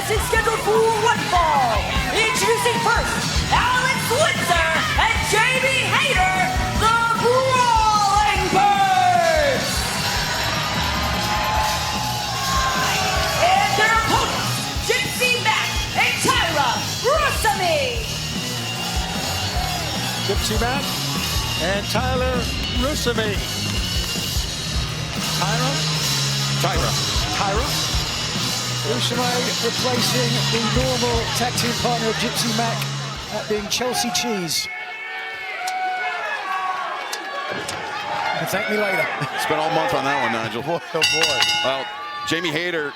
match is scheduled for one fall. Introducing first, Windsor and Jamie Hayter, the Brawling Birds. And their opponents, Gypsy Mac and Tyra Rusamy. Gypsy Mac and Tyler Rusamy. Tyra Rusamy replacing the normal tag team partner of Gypsy Mac, that being Chelsea Cheese. And thank me later. Spent all month on that one, Nigel. Oh boy. Well, Jamie Hayter